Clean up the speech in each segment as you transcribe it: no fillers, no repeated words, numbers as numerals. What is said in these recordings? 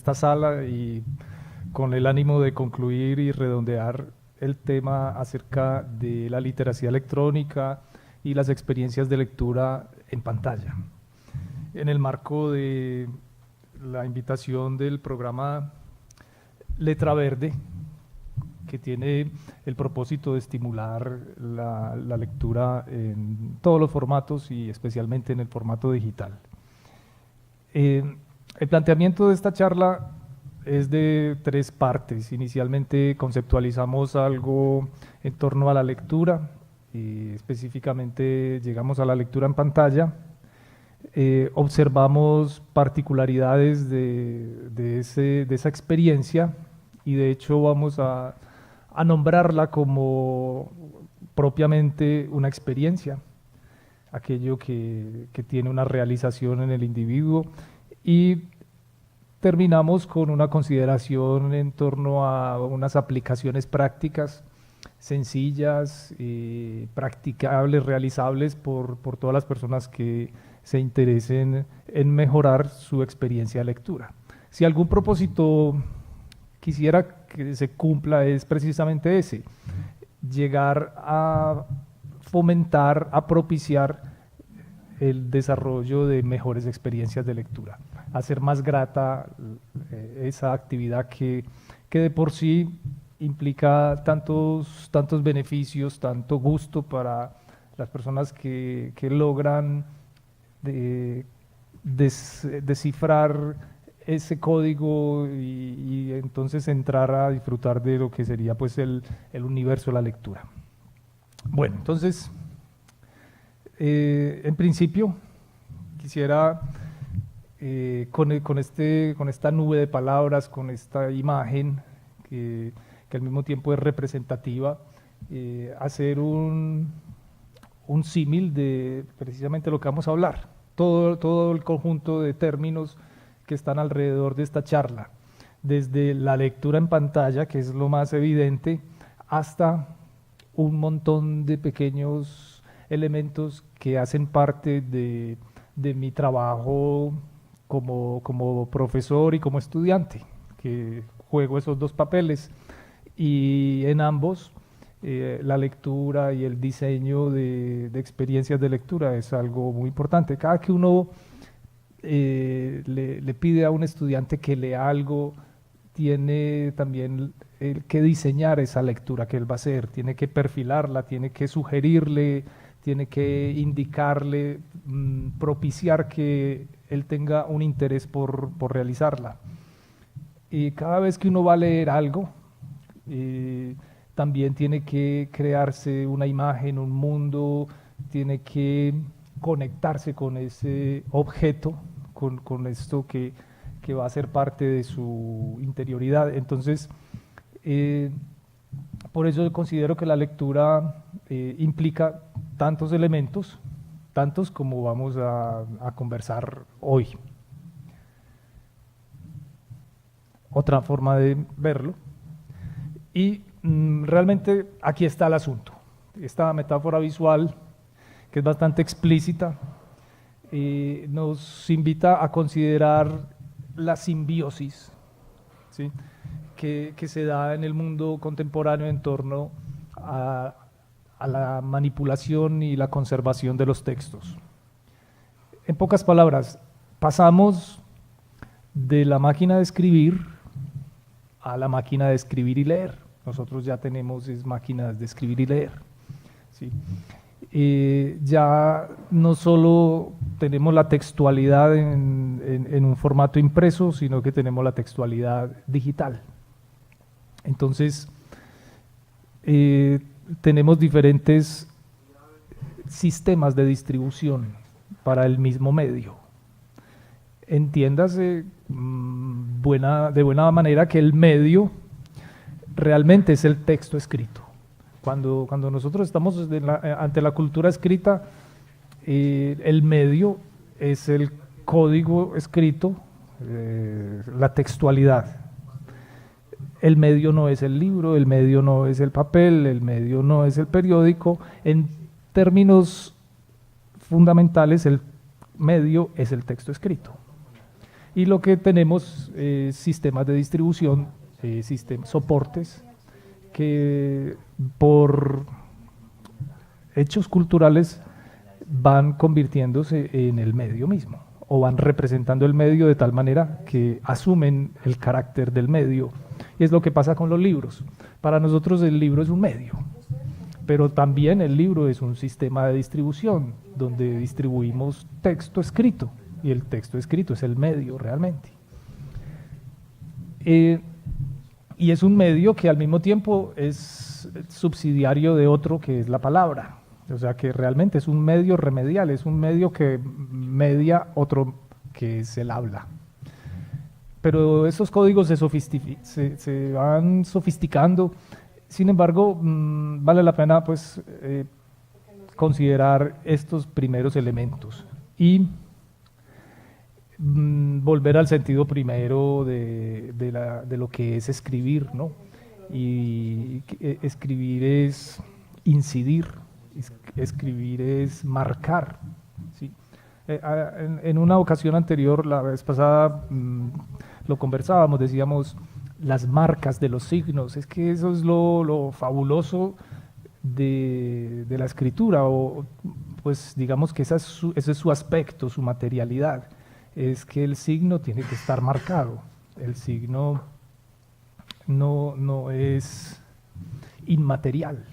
esta sala y con el ánimo de concluir y redondear el tema acerca de la literacia electrónica y las experiencias de lectura en pantalla. En el marco de la invitación del programa Letra Verde, que tiene el propósito de estimular la lectura en todos los formatos y especialmente en el formato digital. El planteamiento de esta charla es de tres partes. Inicialmente conceptualizamos algo en torno a la lectura, y específicamente llegamos a la lectura en pantalla. Observamos particularidades de esa experiencia y de hecho vamos a nombrarla como propiamente una experiencia, aquello que tiene una realización en el individuo, y terminamos con una consideración en torno a unas aplicaciones prácticas sencillas, practicables, realizables por todas las personas que se interesen en mejorar su experiencia de lectura. Si algún propósito quisiera que se cumpla es precisamente ese: llegar a fomentar, a propiciar el desarrollo de mejores experiencias de lectura, hacer más grata esa actividad que de por sí implica tantos beneficios, tanto gusto para las personas que logran descifrar ese código y entonces entrar a disfrutar de lo que sería pues el universo de la lectura. Bueno, entonces, en principio quisiera con esta nube de palabras, con esta imagen que al mismo tiempo es representativa, hacer un símil de precisamente lo que vamos a hablar, todo el conjunto de términos que están alrededor de esta charla, desde la lectura en pantalla, que es lo más evidente, hasta un montón de pequeños elementos que hacen parte de mi trabajo como profesor y como estudiante, que juego esos dos papeles, y en ambos la lectura y el diseño de experiencias de lectura es algo muy importante. Cada que uno le pide a un estudiante que lea algo, tiene también que diseñar esa lectura que él va a hacer, tiene que perfilarla, tiene que sugerirle, tiene que indicarle, propiciar que él tenga un interés por realizarla. Y cada vez que uno va a leer algo, también tiene que crearse una imagen, un mundo, tiene que conectarse con ese objeto, con esto que va a ser parte de su interioridad. Entonces, por eso yo considero que la lectura implica tantos elementos, tantos como vamos a conversar hoy. Otra forma de verlo. Y realmente aquí está el asunto. Esta metáfora visual, que es bastante explícita, nos invita a considerar la simbiosis, ¿sí?, que se da en el mundo contemporáneo en torno a la manipulación y la conservación de los textos. En pocas palabras, pasamos de la máquina de escribir a la máquina de escribir y leer. Nosotros ya tenemos máquinas de escribir y leer, ¿sí? Ya no solo tenemos la textualidad en un formato impreso, sino que tenemos la textualidad digital. Entonces, tenemos diferentes sistemas de distribución para el mismo medio. Entiéndase de buena manera que el medio realmente es el texto escrito. Cuando nosotros estamos ante la cultura escrita, el medio es el código escrito, la textualidad. El medio no es el libro, el medio no es el papel, el medio no es el periódico. En términos fundamentales, el medio es el texto escrito. Y lo que tenemos es sistemas de distribución, soportes, que por hechos culturales van convirtiéndose en el medio mismo, o van representando el medio de tal manera que asumen el carácter del medio. Y es lo que pasa con los libros. Para nosotros el libro es un medio, pero también el libro es un sistema de distribución, donde distribuimos texto escrito, y el texto escrito es el medio realmente. Y es un medio que al mismo tiempo es subsidiario de otro, que es la palabra. O sea que realmente es un medio remedial, es un medio que media otro, que es el habla. Pero esos códigos se van sofisticando. Sin embargo, vale la pena pues considerar estos primeros elementos y volver al sentido primero de lo que es escribir, ¿no? Y escribir es incidir, escribir es marcar, ¿sí? En una ocasión anterior, la vez pasada, lo conversábamos, decíamos las marcas de los signos. Es que eso es lo fabuloso de la escritura, o pues digamos que ese es su aspecto, su materialidad, es que el signo tiene que estar marcado. El signo no es inmaterial.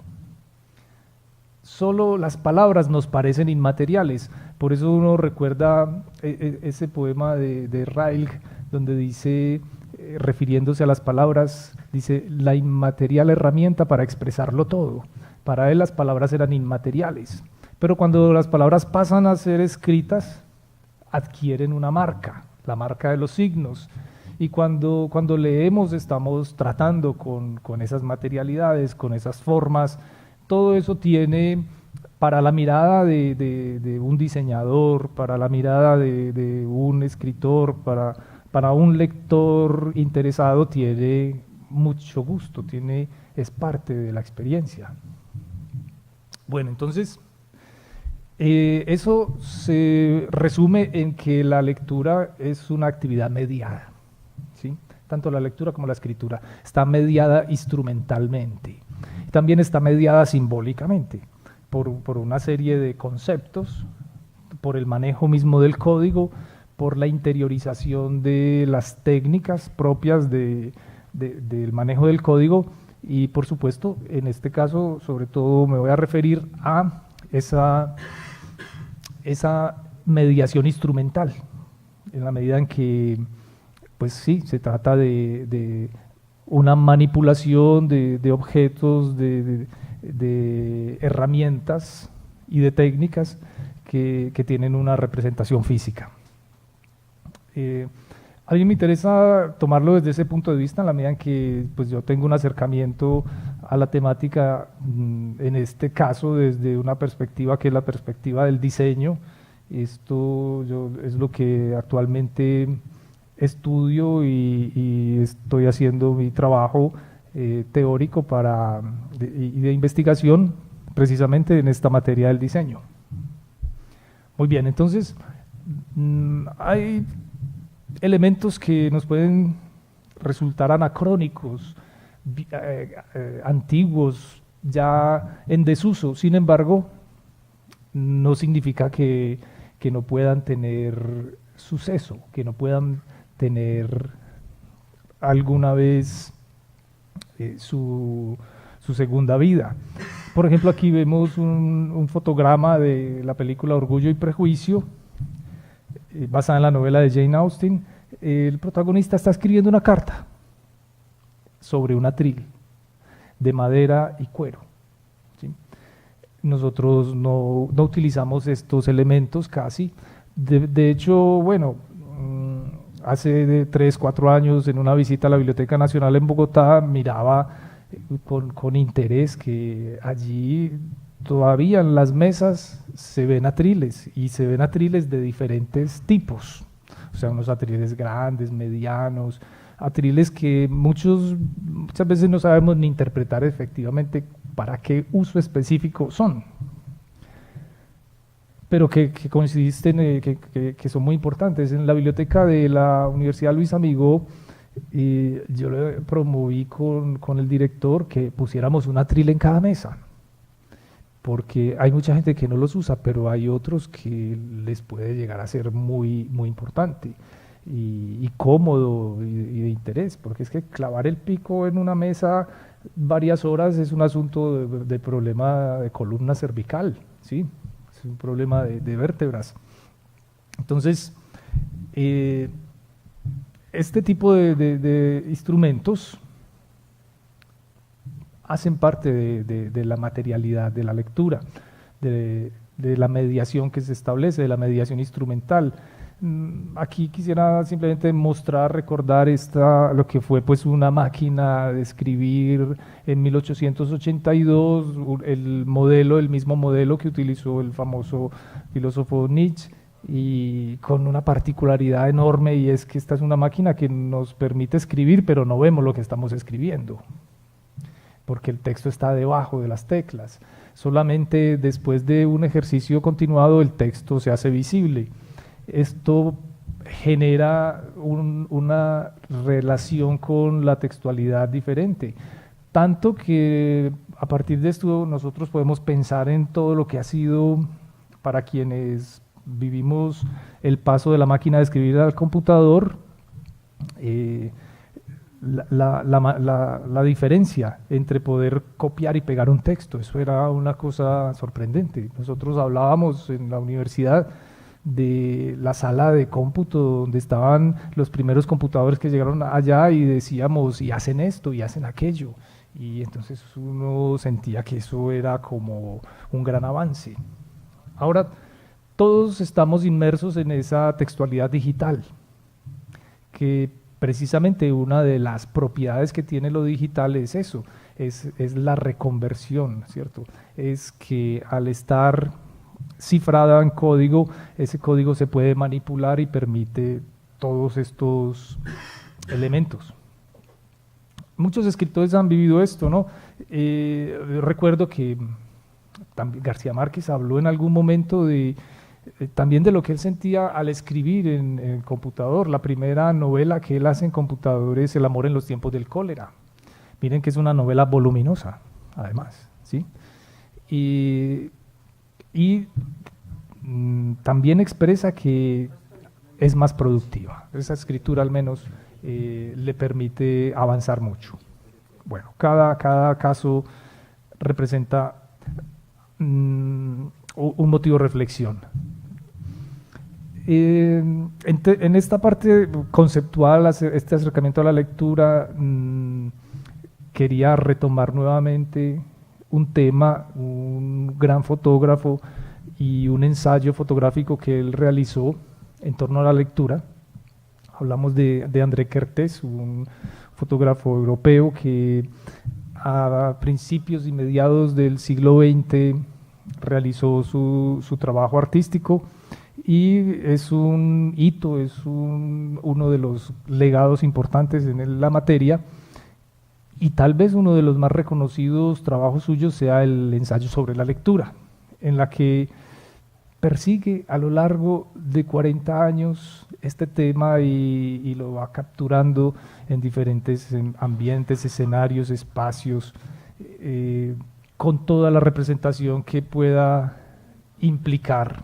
Solo las palabras nos parecen inmateriales. Por eso uno recuerda ese poema de Rilke, donde dice, refiriéndose a las palabras, dice, la inmaterial herramienta para expresarlo todo. Para él las palabras eran inmateriales, pero cuando las palabras pasan a ser escritas, adquieren una marca, la marca de los signos. Y cuando leemos estamos tratando con esas materialidades, con esas formas. Todo eso tiene, para la mirada de un diseñador, para la mirada de un escritor, para un lector interesado, tiene mucho gusto, es parte de la experiencia. Bueno, entonces, eso se resume en que la lectura es una actividad mediada, ¿sí? Tanto la lectura como la escritura está mediada instrumentalmente. También está mediada simbólicamente por una serie de conceptos, por el manejo mismo del código, por la interiorización de las técnicas propias del manejo del código y, por supuesto, en este caso, sobre todo me voy a referir a esa mediación instrumental, en la medida en que, pues sí, se trata de una manipulación de objetos, de herramientas y de técnicas que tienen una representación física. A mí me interesa tomarlo desde ese punto de vista, en la medida en que pues, yo tengo un acercamiento a la temática, en este caso desde una perspectiva que es la perspectiva del diseño. Esto es lo que actualmente estudio y estoy haciendo mi trabajo teórico y de investigación precisamente en esta materia del diseño. Muy bien, entonces hay elementos que nos pueden resultar anacrónicos, antiguos, ya en desuso. Sin embargo, no significa que no puedan tener suceso, que no puedan tener alguna vez su segunda vida. Por ejemplo, aquí vemos un fotograma de la película Orgullo y Prejuicio, basada en la novela de Jane Austen. El protagonista está escribiendo una carta sobre un atril de madera y cuero, ¿sí? Nosotros no utilizamos estos elementos casi. De hecho, bueno, hace de 3, 4 años en una visita a la Biblioteca Nacional en Bogotá miraba con interés que allí todavía en las mesas se ven atriles, y se ven atriles de diferentes tipos, o sea, unos atriles grandes, medianos, atriles que muchas veces no sabemos ni interpretar efectivamente para qué uso específico son. pero que coincidisten, que son muy importantes. En la biblioteca de la Universidad Luis Amigo, yo le promoví con el director que pusiéramos un atril en cada mesa, porque hay mucha gente que no los usa, pero hay otros que les puede llegar a ser muy, muy importante y cómodo y de interés, porque es que clavar el pico en una mesa varias horas es un asunto de problema de columna cervical, ¿sí? Es un problema de vértebras. Entonces, este tipo de instrumentos hacen parte de la materialidad de la lectura, de la mediación que se establece, de la mediación instrumental. Aquí quisiera simplemente mostrar, recordar lo que fue pues una máquina de escribir en 1882, el mismo modelo que utilizó el famoso filósofo Nietzsche, y con una particularidad enorme, y es que esta es una máquina que nos permite escribir, pero no vemos lo que estamos escribiendo, porque el texto está debajo de las teclas. Solamente después de un ejercicio continuado el texto se hace visible. Esto genera una relación con la textualidad diferente, tanto que a partir de esto nosotros podemos pensar en todo lo que ha sido para quienes vivimos el paso de la máquina de escribir al computador, la diferencia entre poder copiar y pegar un texto. Eso era una cosa sorprendente. Nosotros hablábamos en la universidad de la sala de cómputo donde estaban los primeros computadores que llegaron allá, y decíamos, y hacen esto, y hacen aquello, y entonces uno sentía que eso era como un gran avance. Ahora, todos estamos inmersos en esa textualidad digital, que precisamente una de las propiedades que tiene lo digital es eso, es la reconversión, ¿cierto? Es que al estar cifrada en código, ese código se puede manipular y permite todos estos elementos. Muchos escritores han vivido esto, ¿no? Recuerdo que también García Márquez habló en algún momento también de lo que él sentía al escribir en el computador. La primera novela que él hace en computador es El amor en los tiempos del cólera. Miren que es una novela voluminosa, además, ¿sí? Y también expresa que es más productiva. Esa escritura al menos le permite avanzar mucho. Bueno, cada caso representa un motivo de reflexión. En esta parte conceptual, este acercamiento a la lectura, quería retomar nuevamente un tema, un gran fotógrafo y un ensayo fotográfico que él realizó en torno a la lectura. Hablamos de André Kertész, un fotógrafo europeo que a principios y mediados del siglo XX realizó su trabajo artístico, y es un hito, es uno de los legados importantes en la materia, y tal vez uno de los más reconocidos trabajos suyos sea el ensayo sobre la lectura, en la que persigue a lo largo de 40 años este tema y lo va capturando en diferentes ambientes, escenarios, espacios, con toda la representación que pueda implicar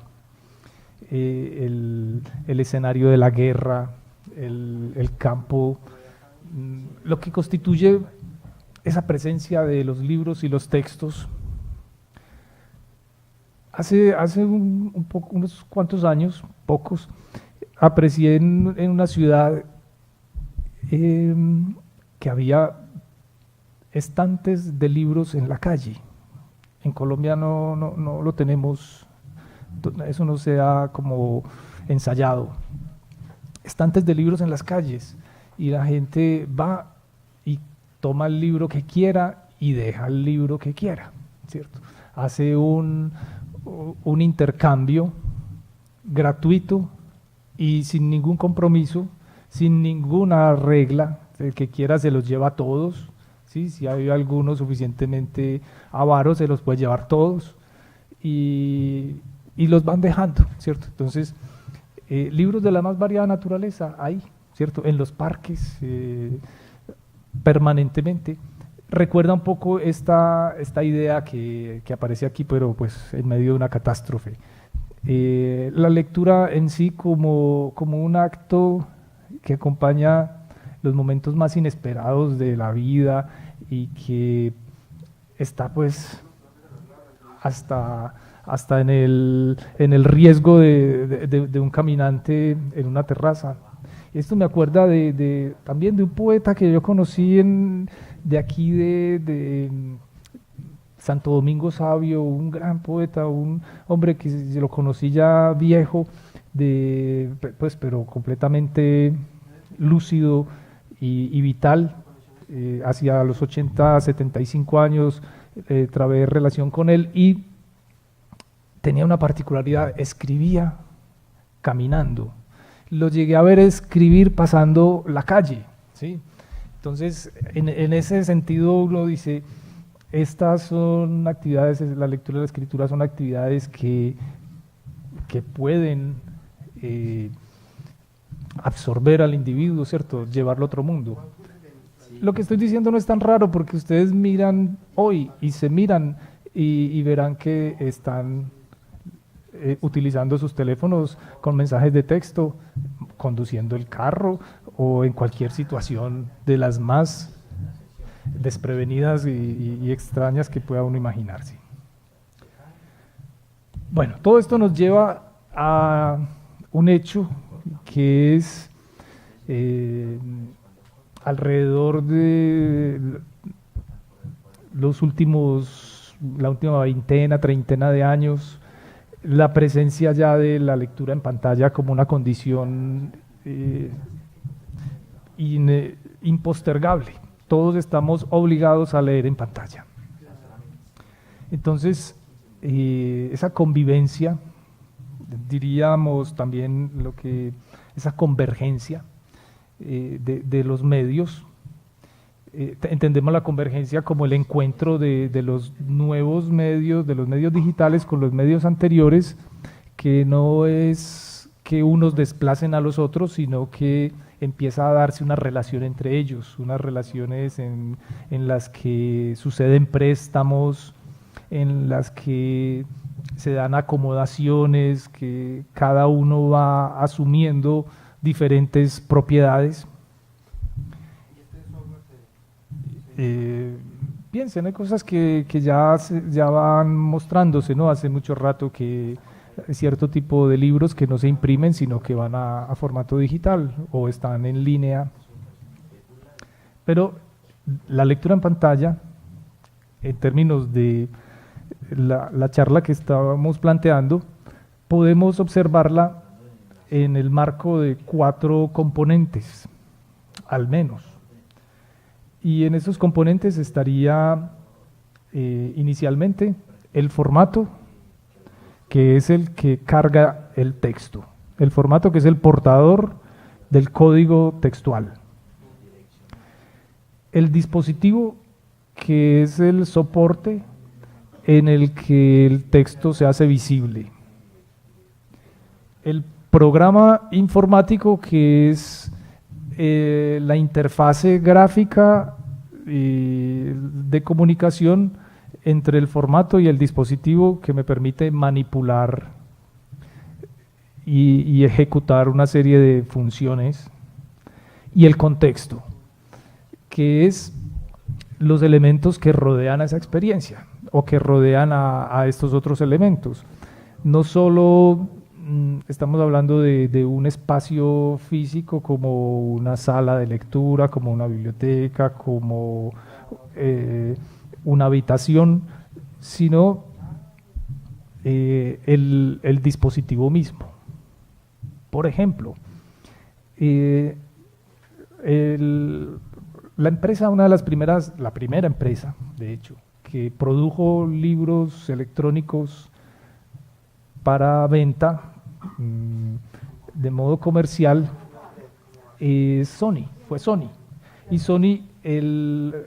el escenario de la guerra, el campo, lo que constituye esa presencia de los libros y los textos. Hace unos cuantos años, pocos, aprecié en una ciudad que había estantes de libros en la calle. En Colombia no lo tenemos, eso no se ha como ensayado. Estantes de libros en las calles, y la gente va y toma el libro que quiera y deja el libro que quiera, ¿cierto? Hace un intercambio gratuito y sin ningún compromiso, sin ninguna regla. El que quiera se los lleva a todos, ¿sí? Si hay algunos suficientemente avaros, se los puede llevar todos, y y los van dejando, ¿cierto? Entonces, libros de la más variada naturaleza, ahí, ¿cierto? En los parques, permanentemente. Recuerda un poco esta idea que aparece aquí, pero pues en medio de una catástrofe. La lectura en sí como un acto que acompaña los momentos más inesperados de la vida y que está pues hasta en el riesgo de un caminante en una terraza. Esto me acuerda también de un poeta que yo conocí de aquí de Santo Domingo Sabio, un gran poeta, un hombre que lo conocí ya viejo, pues, pero completamente lúcido y vital. Hacia los 80, 75 años trabé relación con él y tenía una particularidad, escribía caminando. Lo llegué a ver escribir pasando la calle, ¿sí? Entonces, en ese sentido uno dice, estas son actividades, la lectura y la escritura son actividades que pueden absorber al individuo, ¿cierto? Llevarlo a otro mundo. Lo que estoy diciendo no es tan raro porque ustedes miran hoy y se miran y verán que están utilizando sus teléfonos con mensajes de texto, conduciendo el carro o en cualquier situación de las más desprevenidas y extrañas que pueda uno imaginarse. Bueno, todo esto nos lleva a un hecho que es alrededor de la última veintena, treintena de años, la presencia ya de la lectura en pantalla como una condición impostergable. Todos estamos obligados a leer en pantalla. Entonces, esa convivencia, diríamos también esa convergencia de los medios, entendemos la convergencia como el encuentro de los nuevos medios, de los medios digitales con los medios anteriores, que no es que unos desplacen a los otros, sino que empieza a darse una relación entre ellos, unas relaciones en las que suceden préstamos, en las que se dan acomodaciones, que cada uno va asumiendo diferentes propiedades. Piensen, hay cosas que ya van mostrándose, ¿no? Hace mucho rato que cierto tipo de libros que no se imprimen, sino que van a formato digital o están en línea. Pero la lectura en pantalla, en términos de la charla que estábamos planteando, podemos observarla en el marco de 4 componentes, al menos. Y en esos componentes estaría inicialmente el formato, que es el que carga el texto, el formato que es el portador del código textual. El dispositivo, que es el soporte en el que el texto se hace visible. El programa informático, que es la interfase gráfica de comunicación entre el formato y el dispositivo, que me permite manipular y ejecutar una serie de funciones. Y el contexto, que es los elementos que rodean a esa experiencia o que rodean a estos otros elementos. No solo estamos hablando de un espacio físico como una sala de lectura, como una biblioteca, como una habitación, sino el dispositivo mismo. Por ejemplo, la empresa, la primera empresa, de hecho, que produjo libros electrónicos para venta de modo comercial, fue Sony. Y Sony,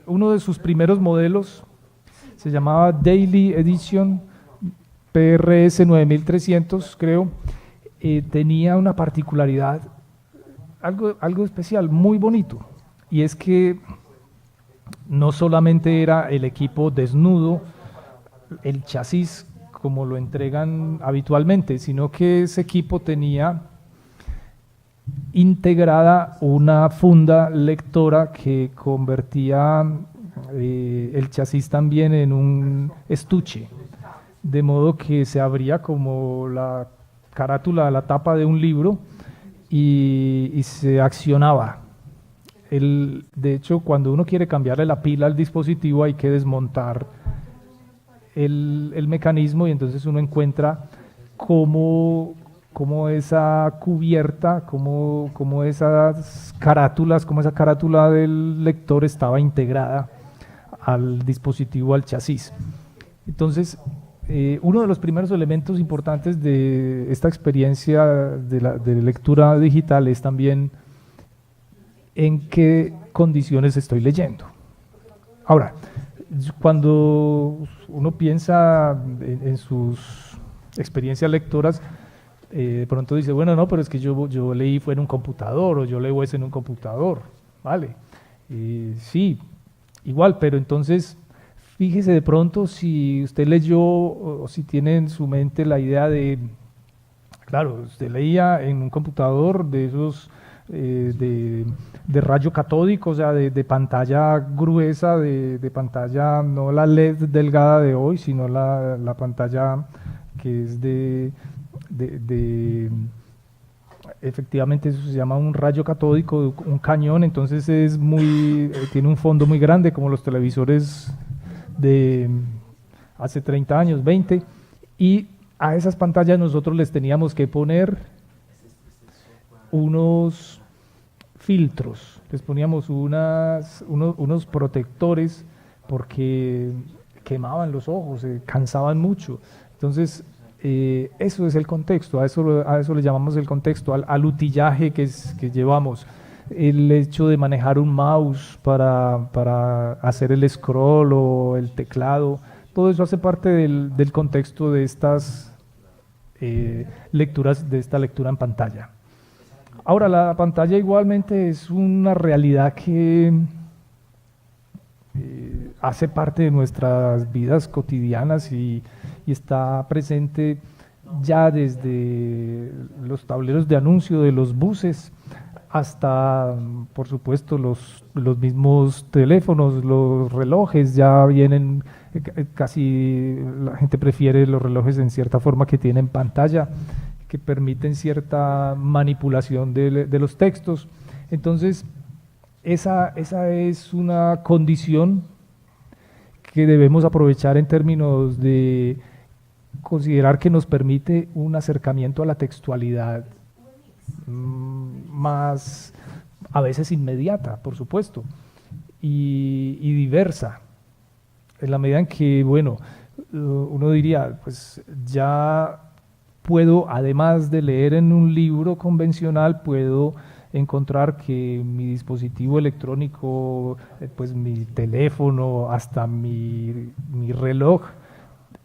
uno de sus primeros modelos se llamaba Daily Edition, PRS 9300, creo, tenía una particularidad, algo especial, muy bonito, y es que no solamente era el equipo desnudo, el chasis como lo entregan habitualmente, sino que ese equipo tenía integrada una funda lectora que convertía el chasis también en un estuche, de modo que se abría como la carátula, la tapa de un libro y se accionaba. De hecho, cuando uno quiere cambiarle la pila al dispositivo hay que desmontar el mecanismo y entonces uno encuentra cómo esa cubierta, cómo esas carátulas, cómo esa carátula del lector estaba integrada al dispositivo, al chasis. Entonces, uno de los primeros elementos importantes de esta experiencia de lectura digital es también en qué condiciones estoy leyendo. Ahora, cuando uno piensa en sus experiencias lectoras, de pronto dice, bueno, no, pero es que yo leí fue en un computador, o yo leo es en un computador, ¿vale? Sí, igual, pero entonces, fíjese de pronto si usted leyó, o si tiene en su mente la idea de, claro, usted leía en un computador de esos de rayo catódico, o sea, de pantalla gruesa, de pantalla, no la LED delgada de hoy, sino la pantalla que es efectivamente eso se llama un rayo catódico, un cañón, entonces tiene un fondo muy grande, como los televisores de hace 30 años, 20, y a esas pantallas nosotros les teníamos que poner unos filtros, les poníamos unos protectores porque quemaban los ojos, cansaban mucho. Entonces, eso es el contexto, a eso le llamamos el contexto, al utillaje que llevamos. El hecho de manejar un mouse para hacer el scroll o el teclado, todo eso hace parte del contexto de estas lecturas, de esta lectura en pantalla. Ahora, la pantalla igualmente es una realidad que hace parte de nuestras vidas cotidianas y está presente ya desde los tableros de anuncio de los buses hasta, por supuesto, los mismos teléfonos, los relojes ya vienen, casi la gente prefiere los relojes en cierta forma que tienen pantalla, que permiten cierta manipulación de los textos. Entonces, esa es una condición que debemos aprovechar en términos de considerar que nos permite un acercamiento a la textualidad más, a veces inmediata, por supuesto, y diversa, en la medida en que, bueno, uno diría, pues ya puedo, además de leer en un libro convencional, puedo encontrar que mi dispositivo electrónico, pues mi teléfono, hasta mi reloj,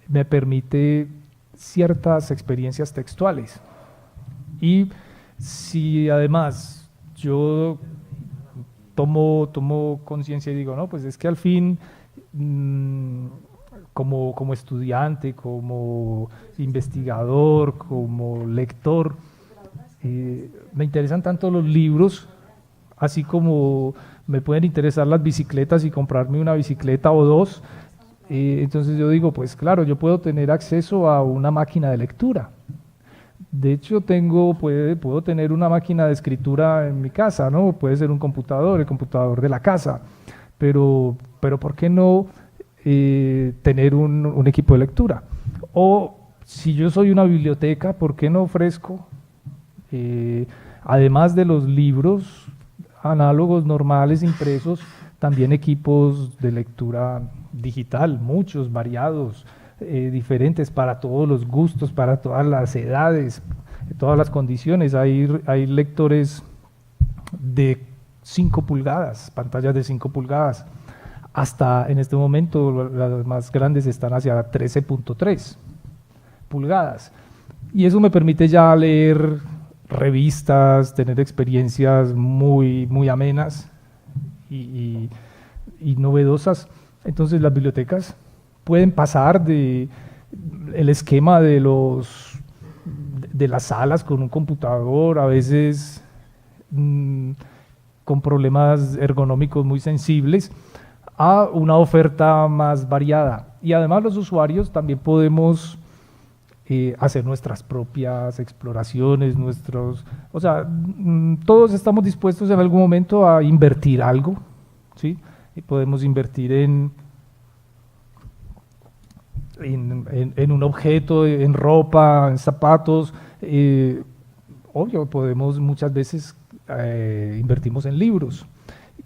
me permite ciertas experiencias textuales. Y si además yo tomo conciencia y digo, no, pues es que al fin, como estudiante, como investigador, como lector, me interesan tanto los libros, así como me pueden interesar las bicicletas y comprarme una bicicleta o dos. Entonces yo digo, pues claro, yo puedo tener acceso a una máquina de lectura. De hecho, puedo tener una máquina de escritura en mi casa, ¿no? Puede ser un computador, el computador de la casa, pero ¿por qué no tener un equipo de lectura? O si yo soy una biblioteca, ¿por qué no ofrezco, además de los libros análogos normales impresos, también equipos de lectura digital, muchos, variados, diferentes para todos los gustos, para todas las edades, todas las condiciones? Hay lectores de 5 pulgadas, pantallas de 5 pulgadas, hasta en este momento las más grandes están hacia 13.3, pulgadas. Y eso me permite ya leer revistas, tener experiencias muy, muy amenas y, y novedosas. Entonces las bibliotecas pueden pasar de el esquema de las salas con un computador, a veces con problemas ergonómicos muy sensibles, a una oferta más variada. Y además los usuarios también podemos hacer nuestras propias exploraciones, o sea, todos estamos dispuestos en algún momento a invertir algo, ¿sí? Y podemos invertir en un objeto, en ropa, en zapatos. Obvio, podemos muchas veces invertimos en libros.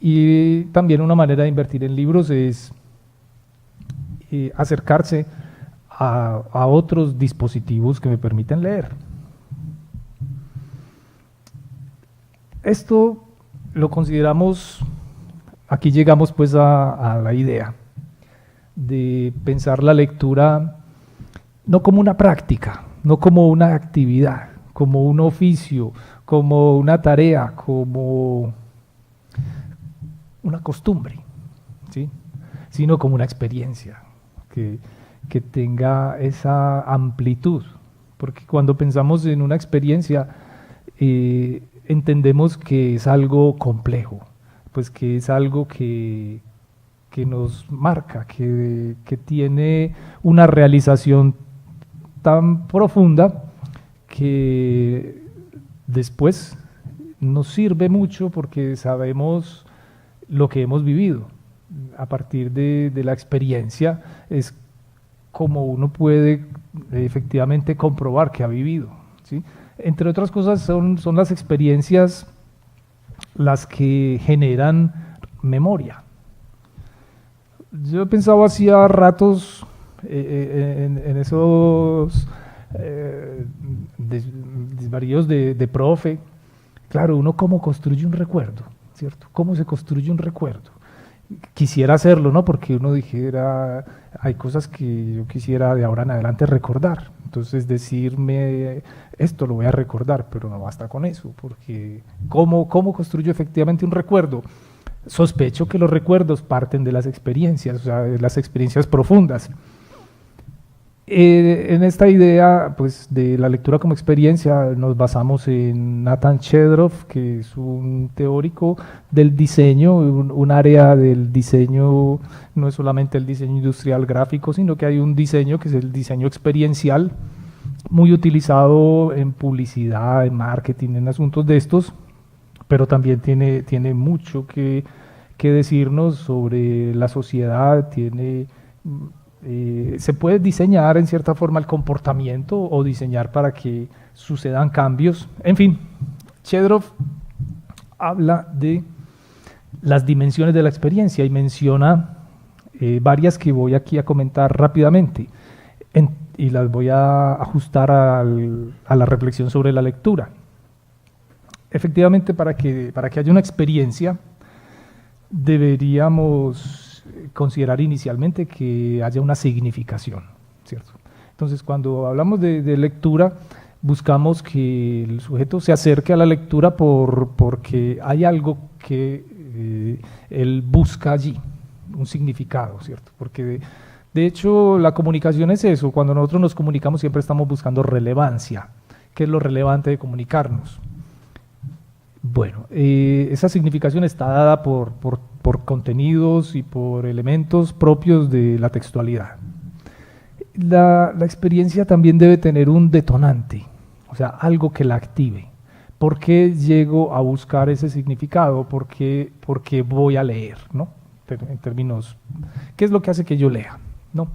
Y también una manera de invertir en libros es acercarse a otros dispositivos que me permiten leer. Esto lo consideramos, aquí llegamos pues a la idea de pensar la lectura no como una práctica, no como una actividad, como un oficio, como una tarea, como una costumbre, ¿sí? Sino como una experiencia que tenga esa amplitud, porque cuando pensamos en una experiencia entendemos que es algo complejo, pues que es algo que nos marca, que tiene una realización tan profunda que después nos sirve mucho porque sabemos lo que hemos vivido. A partir de la experiencia es como uno puede efectivamente comprobar que ha vivido, ¿sí? Entre otras cosas son las experiencias las que generan memoria. Yo he pensado hacía ratos en esos desvaríos de profe. Claro, uno cómo construye un recuerdo, ¿cierto? ¿Cómo se construye un recuerdo? Quisiera hacerlo, ¿no? Porque uno dijera, hay cosas que yo quisiera de ahora en adelante recordar. Entonces decirme, esto lo voy a recordar, pero no basta con eso, porque ¿cómo construyo efectivamente un recuerdo? Sospecho que los recuerdos parten de las experiencias, o sea, de las experiencias profundas. En esta idea pues, de la lectura como experiencia nos basamos en Nathan Shedroff, que es un teórico del diseño, un área del diseño, no es solamente el diseño industrial gráfico, sino que hay un diseño que es el diseño experiencial, muy utilizado en publicidad, en marketing, en asuntos de estos, pero también tiene mucho que decirnos sobre la sociedad, se puede diseñar en cierta forma el comportamiento o diseñar para que sucedan cambios. En fin, Shedroff habla de las dimensiones de la experiencia y menciona varias que voy aquí a comentar rápidamente y las voy a ajustar a la reflexión sobre la lectura. Efectivamente, para que haya una experiencia, deberíamos considerar inicialmente que haya una significación, ¿cierto? Entonces, cuando hablamos de lectura, buscamos que el sujeto se acerque a la lectura porque hay algo que él busca allí, un significado, ¿cierto? Porque de hecho la comunicación es eso, cuando nosotros nos comunicamos siempre estamos buscando relevancia. ¿Qué es lo relevante de comunicarnos? Bueno, esa significación está dada por contenidos y por elementos propios de la textualidad. La experiencia también debe tener un detonante, o sea, algo que la active. ¿Por qué llego a buscar ese significado? ¿Por qué voy a leer? ¿No? En términos, ¿qué es lo que hace que yo lea? ¿No?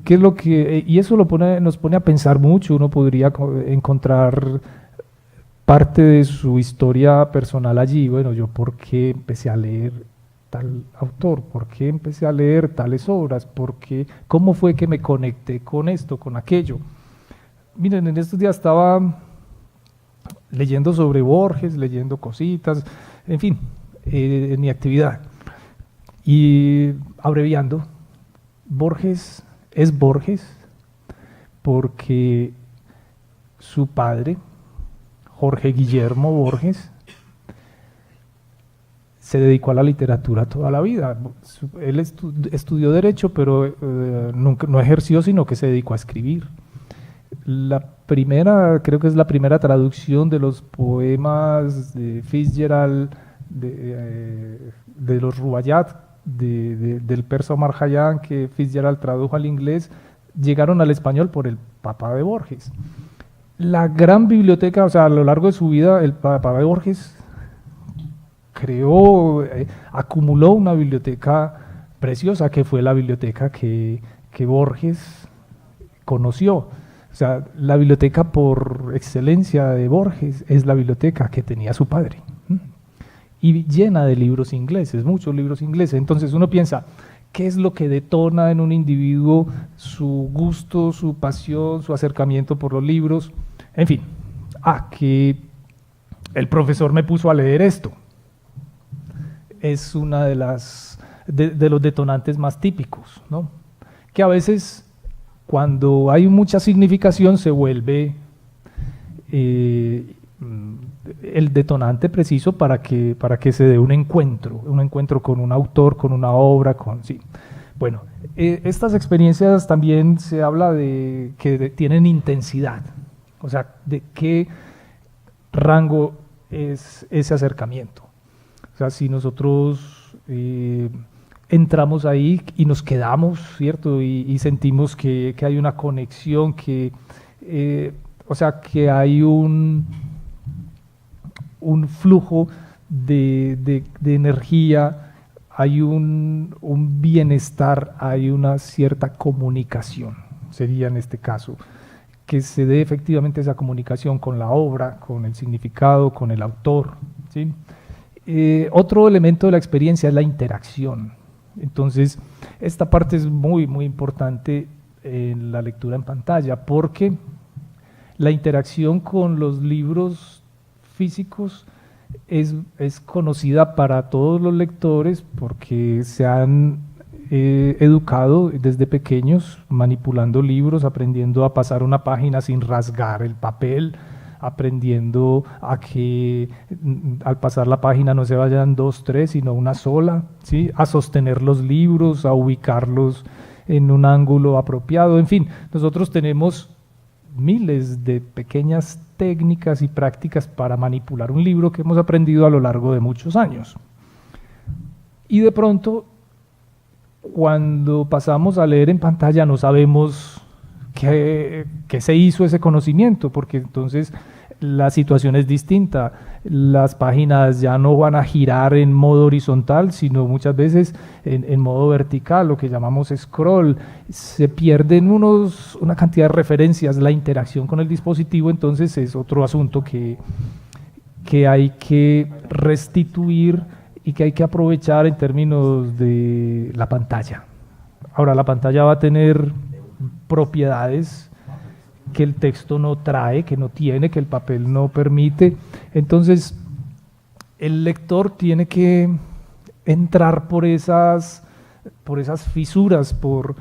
¿Qué es lo que, y eso nos pone a pensar mucho? Uno podría encontrar parte de su historia personal allí. Bueno, yo por qué empecé a leer tal autor, por qué empecé a leer tales obras, cómo fue que me conecté con esto, con aquello. Miren, en estos días estaba leyendo sobre Borges, leyendo cositas, en fin, en mi actividad. Y abreviando, Borges es Borges porque su padre, Jorge Guillermo Borges, se dedicó a la literatura toda la vida. Él estudió Derecho, pero nunca, no ejerció, sino que se dedicó a escribir. La primera, creo que es la primera traducción de los poemas de Fitzgerald, de los Rubaiyat, del persa Omar Khayyam, que Fitzgerald tradujo al inglés, llegaron al español por el papá de Borges. La gran biblioteca, o sea, a lo largo de su vida, el papá de Borges creó, acumuló una biblioteca preciosa, que fue la biblioteca que Borges conoció. O sea, la biblioteca por excelencia de Borges es la biblioteca que tenía su padre. Y llena de libros ingleses, muchos libros ingleses. Entonces uno piensa, ¿qué es lo que detona en un individuo su gusto, su pasión, su acercamiento por los libros? En fin, que el profesor me puso a leer esto. Es una de los detonantes más típicos, ¿no? Que a veces, cuando hay mucha significación, se vuelve el detonante preciso para que se dé un encuentro con un autor, con una obra, sí. Bueno, estas experiencias también se habla de que tienen intensidad, o sea, de qué rango es ese acercamiento. O sea, si nosotros entramos ahí y nos quedamos, ¿cierto? Y sentimos que hay una conexión, o sea, que hay un flujo de energía, hay un bienestar, hay una cierta comunicación, sería en este caso, que se dé efectivamente esa comunicación con la obra, con el significado, con el autor, ¿sí? Otro elemento de la experiencia es la interacción. Entonces, esta parte es muy, muy importante en la lectura en pantalla, porque la interacción con los libros físicos es conocida para todos los lectores, porque se han educado desde pequeños manipulando libros, aprendiendo a pasar una página sin rasgar el papel, aprendiendo a que al pasar la página no se vayan 2, 3, sino una sola, ¿sí? A sostener los libros, a ubicarlos en un ángulo apropiado. En fin, nosotros tenemos miles de pequeñas técnicas y prácticas para manipular un libro que hemos aprendido a lo largo de muchos años. Y de pronto, cuando pasamos a leer en pantalla, no sabemos qué se hizo ese conocimiento, porque entonces la situación es distinta. Las páginas ya no van a girar en modo horizontal, sino muchas veces en modo vertical, lo que llamamos scroll. Se pierden una cantidad de referencias, la interacción con el dispositivo, entonces es otro asunto que hay que restituir y que hay que aprovechar en términos de la pantalla. Ahora, la pantalla va a tener propiedades que el texto no trae, que no tiene, que el papel no permite. Entonces, el lector tiene que entrar por esas fisuras, por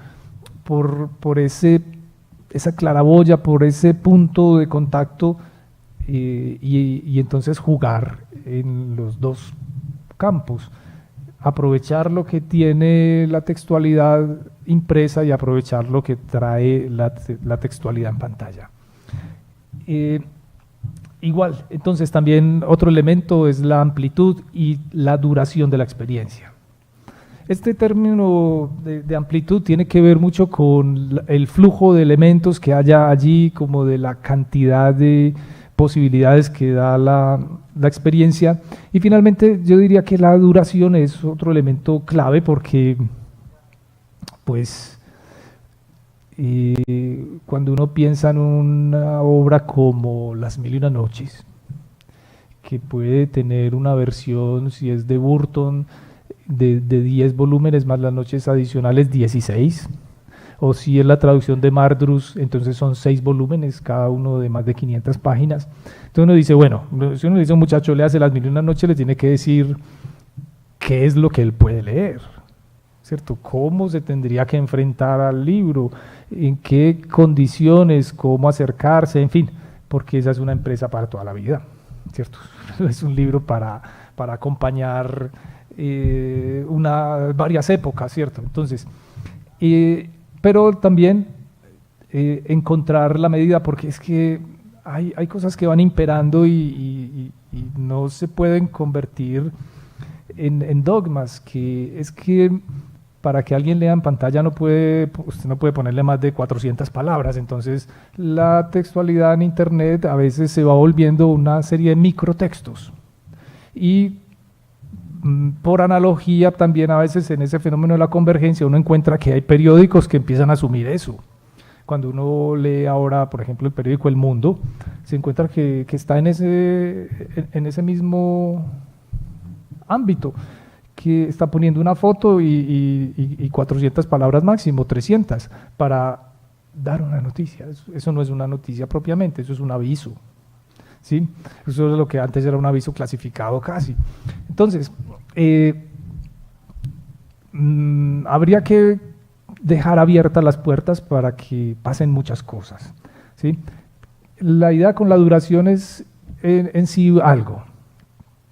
esa claraboya, por ese punto de contacto, y entonces jugar en los dos campos. Aprovechar lo que tiene la textualidad impresa y aprovechar lo que trae la textualidad en pantalla. Igual, entonces también otro elemento es la amplitud y la duración de la experiencia. Este término de amplitud tiene que ver mucho con el flujo de elementos que haya allí, como de la cantidad de posibilidades que da la experiencia. Y finalmente yo diría que la duración es otro elemento clave, porque pues cuando uno piensa en una obra como Las Mil y una Noches, que puede tener una versión, si es de Burton, de 10 volúmenes más las noches adicionales 16, o si es la traducción de Mardrus, entonces son 6 volúmenes, cada uno de más de 500 páginas. Entonces uno dice, bueno, si uno le dice a un muchacho, léase Las Mil y una Noches, le tiene que decir qué es lo que él puede leer, ¿cierto? ¿Cómo se tendría que enfrentar al libro? ¿En qué condiciones? ¿Cómo acercarse? En fin, porque esa es una empresa para toda la vida, ¿cierto? Es un libro para acompañar varias épocas, ¿cierto? Entonces, pero también encontrar la medida, porque es que hay cosas que van imperando y no se pueden convertir en dogmas, que es que para que alguien lea en pantalla usted no puede ponerle más de 400 palabras, entonces la textualidad en internet a veces se va volviendo una serie de microtextos y por analogía también a veces en ese fenómeno de la convergencia uno encuentra que hay periódicos que empiezan a asumir eso. Cuando uno lee ahora, por ejemplo, el periódico El Mundo, se encuentra que está en ese mismo ámbito, que está poniendo una foto y 400 palabras máximo, 300, para dar una noticia. Eso no es una noticia propiamente, eso es un aviso, ¿sí? Eso es lo que antes era un aviso clasificado casi. Entonces, habría que dejar abiertas las puertas para que pasen muchas cosas, ¿sí? La idea con la duración es en sí algo,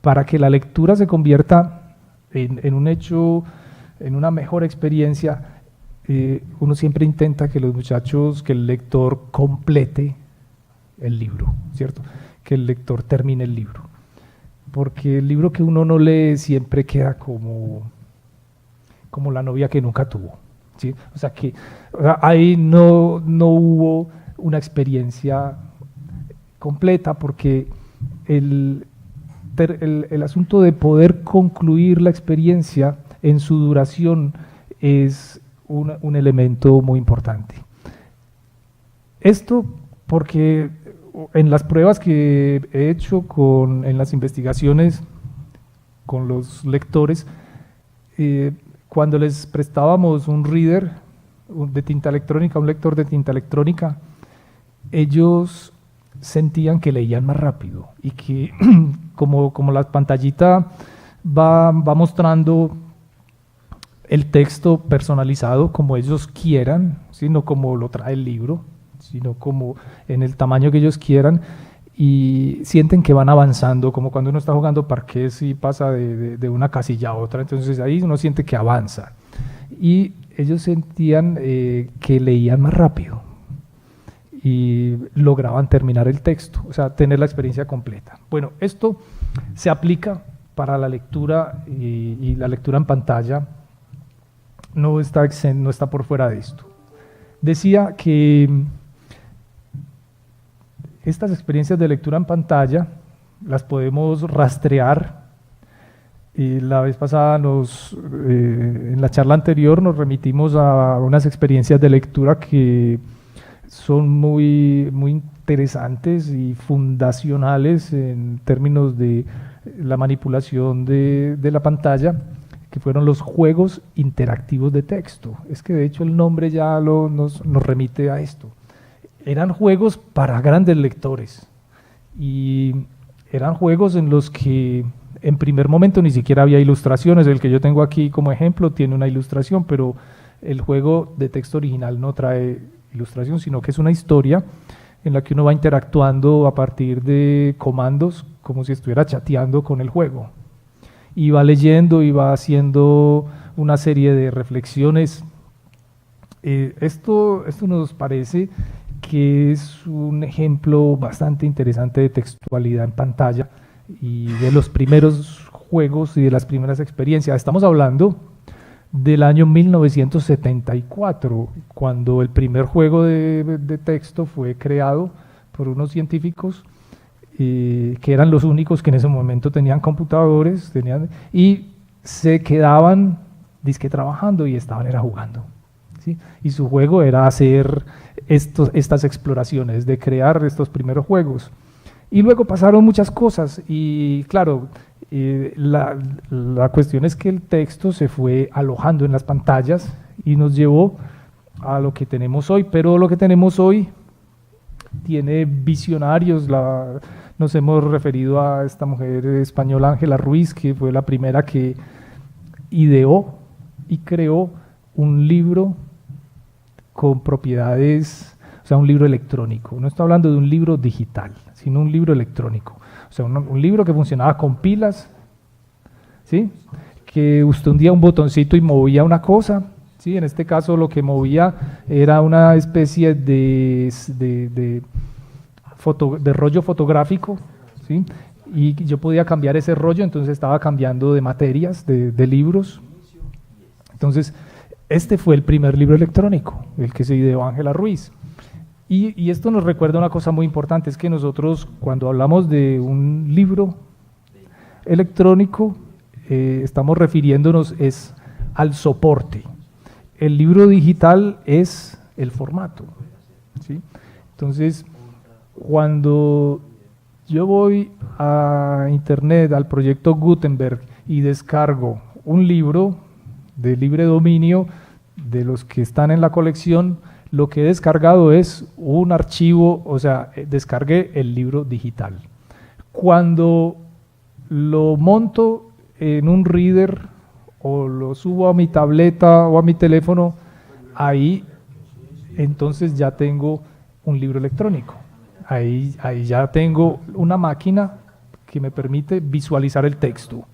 para que la lectura se convierta en un hecho, en una mejor experiencia. Uno siempre intenta que que el lector complete el libro, ¿cierto? Que el lector termine el libro, porque el libro que uno no lee siempre queda como la novia que nunca tuvo, ¿sí? O sea que ahí no hubo una experiencia completa, porque el asunto de poder concluir la experiencia en su duración es un elemento muy importante. Esto porque en las pruebas que he hecho en las investigaciones con los lectores, cuando les prestábamos un reader de tinta electrónica, un lector de tinta electrónica, ellos sentían que leían más rápido y que como la pantallita va mostrando el texto personalizado como ellos quieran, ¿sí? No como lo trae el libro, sino como en el tamaño que ellos quieran, y sienten que van avanzando, como cuando uno está jugando parqués y pasa de una casilla a otra, entonces ahí uno siente que avanza. Y ellos sentían que leían más rápido y lograban terminar el texto, o sea, tener la experiencia completa. Bueno, esto se aplica para la lectura y la lectura en pantalla no está por fuera de esto. Decía que estas experiencias de lectura en pantalla las podemos rastrear. Y la vez pasada en la charla anterior nos remitimos a unas experiencias de lectura que son muy, muy interesantes y fundacionales en términos de la manipulación de la pantalla, que fueron los juegos interactivos de texto. Es que de hecho el nombre ya nos remite a esto. Eran juegos para grandes lectores y eran juegos en los que en primer momento ni siquiera había ilustraciones. El que yo tengo aquí como ejemplo tiene una ilustración, pero el juego de texto original no trae ilustración, sino que es una historia en la que uno va interactuando a partir de comandos, como si estuviera chateando con el juego, y va leyendo y va haciendo una serie de reflexiones. Esto nos parece que es un ejemplo bastante interesante de textualidad en pantalla y de los primeros juegos y de las primeras experiencias. Estamos hablando del año 1974, cuando el primer juego de texto fue creado por unos científicos que eran los únicos que en ese momento tenían computadores, y se quedaban dizque trabajando y estaban era jugando, ¿sí? Y su juego era hacer estas exploraciones, de crear estos primeros juegos. Y luego pasaron muchas cosas y claro, la cuestión es que el texto se fue alojando en las pantallas y nos llevó a lo que tenemos hoy, pero lo que tenemos hoy tiene visionarios. Nos hemos referido a esta mujer española, Ángela Ruiz, que fue la primera que ideó y creó un libro con propiedades, o sea, un libro electrónico. No estoy hablando de un libro digital, sino un libro electrónico. O sea, un libro que funcionaba con pilas, ¿sí? Que usted hundía un botoncito y movía una cosa, ¿sí? En este caso lo que movía era una especie de rollo fotográfico, ¿sí? Y yo podía cambiar ese rollo, entonces estaba cambiando de materias, de libros. Entonces, este fue el primer libro electrónico, el que se ideó Ángela Ruiz. Y esto nos recuerda una cosa muy importante, es que nosotros cuando hablamos de un libro electrónico, estamos refiriéndonos al soporte. El libro digital es el formato, ¿sí? Entonces, cuando yo voy a internet, al proyecto Gutenberg, y descargo un libro de libre dominio, de los que están en la colección, lo que he descargado es un archivo, o sea, descargué el libro digital. Cuando lo monto en un reader o lo subo a mi tableta o a mi teléfono, ahí entonces ya tengo un libro electrónico. Ahí ya tengo una máquina que me permite visualizar el texto.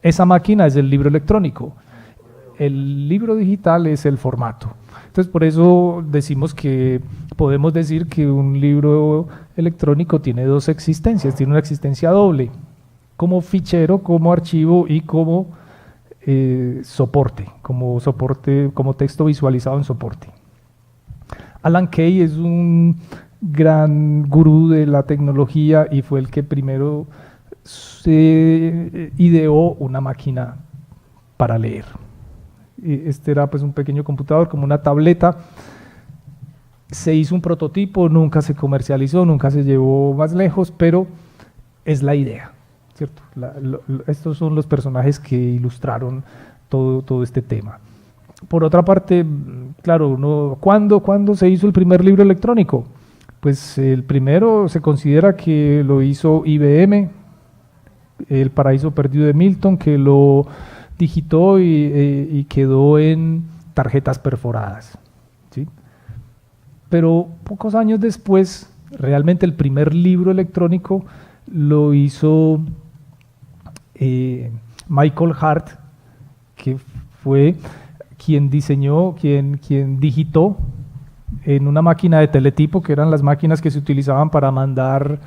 Esa máquina es el libro electrónico. El libro digital es el formato. Entonces, por eso decimos que podemos decir que un libro electrónico tiene dos existencias, tiene una existencia doble, como fichero, como archivo y como soporte, como texto visualizado en soporte. Alan Kay es un gran gurú de la tecnología y fue el que primero se ideó una máquina para leer. Este era pues un pequeño computador, como una tableta. Se hizo un prototipo, nunca se comercializó, nunca se llevó más lejos, pero es la idea, ¿cierto? Estos son los personajes que ilustraron todo este tema. Por otra parte, claro, ¿cuándo se hizo el primer libro electrónico? Pues el primero se considera que lo hizo IBM, El Paraíso Perdido de Milton, que lo digitó y quedó en tarjetas perforadas, ¿sí? Pero pocos años después, realmente el primer libro electrónico lo hizo Michael Hart, que fue quien diseñó, quien digitó en una máquina de teletipo, que eran las máquinas que se utilizaban para mandar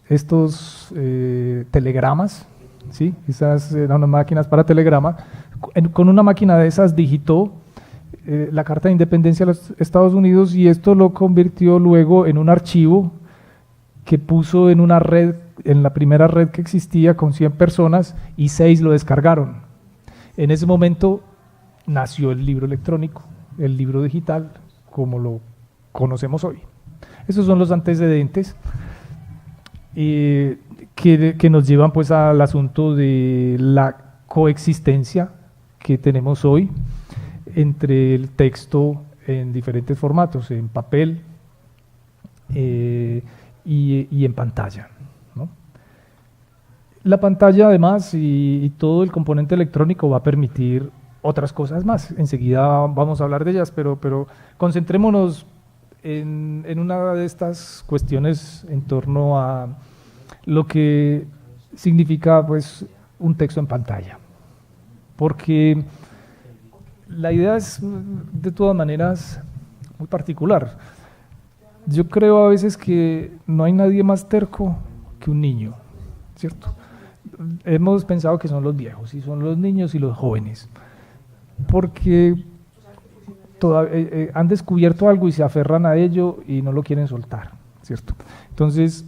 estos telegramas, ¿sí? Esas eran unas máquinas para telegrama. Con una máquina de esas digitó la Carta de Independencia de los Estados Unidos y esto lo convirtió luego en un archivo que puso en una red, en la primera red que existía con 100 personas y 6 lo descargaron. En ese momento nació el libro electrónico, el libro digital, como lo conocemos hoy. Esos son los antecedentes que nos llevan pues al asunto de la coexistencia que tenemos hoy entre el texto en diferentes formatos, en papel y en pantalla, ¿no? La pantalla además y todo el componente electrónico va a permitir otras cosas más. Enseguida vamos a hablar de ellas, pero concentrémonos en una de estas cuestiones en torno a lo que significa pues un texto en pantalla, porque la idea es de todas maneras muy particular. Yo creo a veces que no hay nadie más terco que un niño, ¿cierto? Hemos pensado que son los viejos y son los niños y los jóvenes, porque han descubierto algo y se aferran a ello y no lo quieren soltar, ¿cierto? Entonces,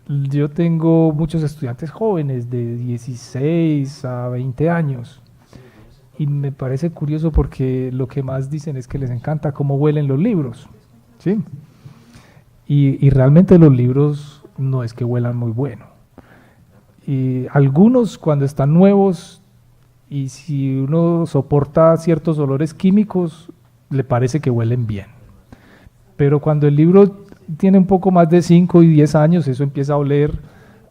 yo tengo muchos estudiantes jóvenes de 16 a 20 años y me parece curioso porque lo que más dicen es que les encanta cómo huelen los libros, ¿sí? Y realmente los libros no es que huelan muy bueno. Y algunos cuando están nuevos y si uno soporta ciertos olores químicos, le parece que huelen bien. Pero cuando el libro tiene un poco más de 5 y 10 años, eso empieza a oler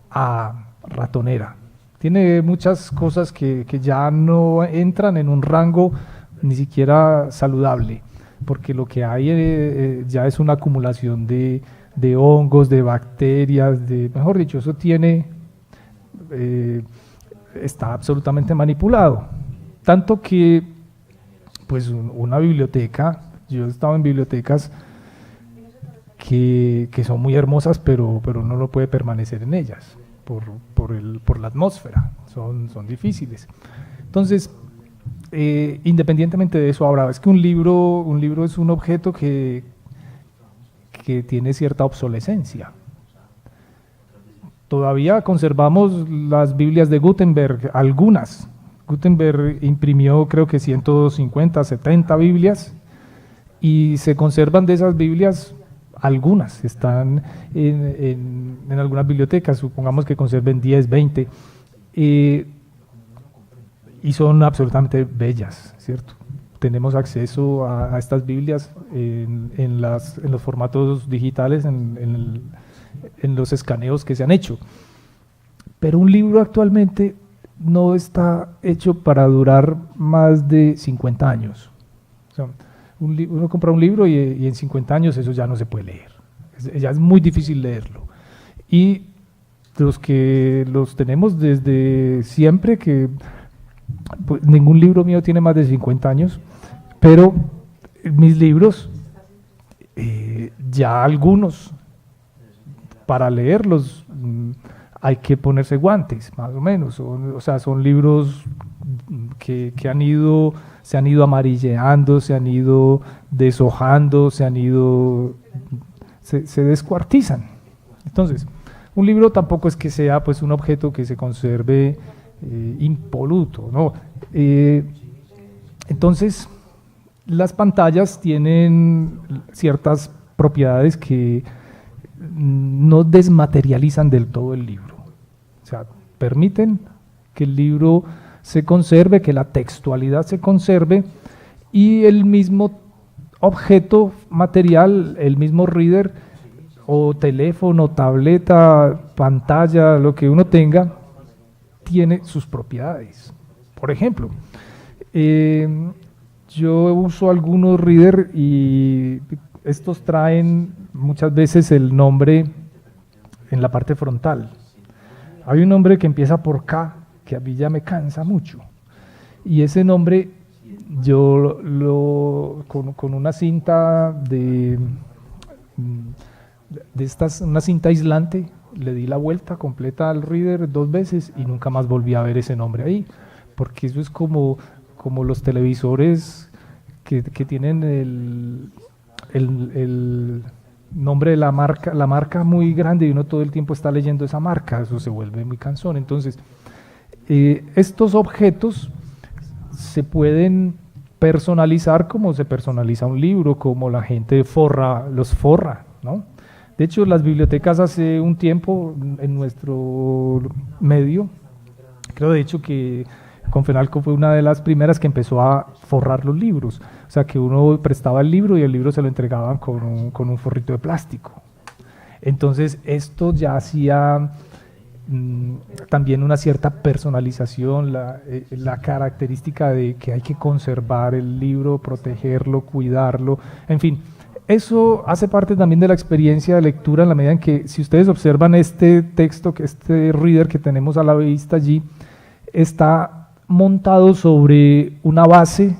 a ratonera, Tiene muchas cosas que ya no entran en un rango ni siquiera saludable, porque lo que hay ya es una acumulación de hongos, de bacterias, mejor dicho, eso está absolutamente manipulado. Tanto que, pues, una biblioteca, yo he estado en bibliotecas que son muy hermosas, pero uno no puede permanecer en ellas por la atmósfera, son difíciles. Entonces, independientemente de eso, ahora es que un libro es un objeto que tiene cierta obsolescencia. Todavía conservamos las Biblias de Gutenberg, algunas. Gutenberg imprimió creo que 150, 70 Biblias y se conservan de esas Biblias algunas, están en algunas bibliotecas, supongamos que conserven 10, 20, y son absolutamente bellas, ¿cierto? Tenemos acceso a estas Biblias en los formatos digitales, en los escaneos que se han hecho. Pero un libro actualmente no está hecho para durar más de 50 años. O sea, uno compra un libro y en 50 años eso ya no se puede leer. Ya es muy difícil leerlo. Y los que los tenemos desde siempre, pues, ningún libro mío tiene más de 50 años, pero mis libros, ya algunos, para leerlos hay que ponerse guantes, más o menos. O sea, son libros que se han ido amarilleando, se han ido deshojando, se descuartizan. Entonces, un libro tampoco es que sea pues un objeto que se conserve impoluto, ¿no? Entonces, las pantallas tienen ciertas propiedades que no desmaterializan del todo el libro. O sea, permiten que el libro se conserve, que la textualidad se conserve y el mismo objeto material, el mismo reader o teléfono, tableta, pantalla, lo que uno tenga, tiene sus propiedades. Por ejemplo, yo uso algunos reader y estos traen muchas veces el nombre en la parte frontal. Hay un nombre que empieza por K, que a mí ya me cansa mucho. Y ese nombre yo con una cinta una cinta aislante, le di la vuelta completa al reader 2 veces y nunca más volví a ver ese nombre ahí, porque eso es como los televisores que tienen el nombre de la marca muy grande y uno todo el tiempo está leyendo esa marca, eso se vuelve muy cansón. Entonces, estos objetos se pueden personalizar como se personaliza un libro, como la gente los forra, ¿no? De hecho, las bibliotecas hace un tiempo en nuestro medio, creo de hecho que Confenalco fue una de las primeras que empezó a forrar los libros, o sea que uno prestaba el libro y el libro se lo entregaban con un forrito de plástico. Entonces esto ya hacía también una cierta personalización, la característica de que hay que conservar el libro, protegerlo, cuidarlo, en fin. Eso hace parte también de la experiencia de lectura en la medida en que, si ustedes observan este texto, este reader que tenemos a la vista allí, está montado sobre una base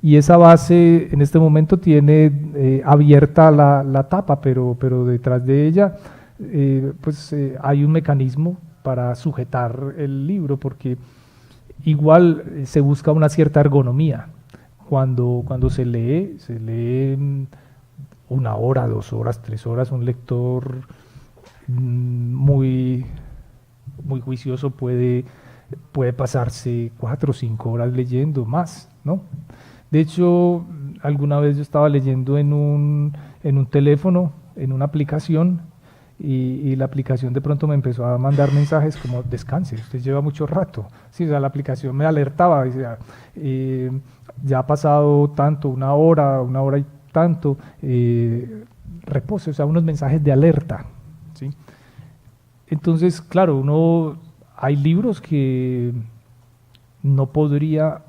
y esa base en este momento tiene abierta la tapa, pero detrás de ella hay un mecanismo para sujetar el libro, porque igual se busca una cierta ergonomía. Cuando se lee 1 hora, 2 horas, 3 horas, un lector muy juicioso puede pasarse 4 o 5 horas leyendo más, ¿no? De hecho, alguna vez yo estaba leyendo en un teléfono, en una aplicación, y la aplicación de pronto me empezó a mandar mensajes como: descanse, usted lleva mucho rato. Sí, o sea, la aplicación me alertaba, decía, ya ha pasado tanto, 1 hora, 1 hora y tanto, repose, o sea, unos mensajes de alerta, ¿sí? Entonces, claro, uno hay libros que no podría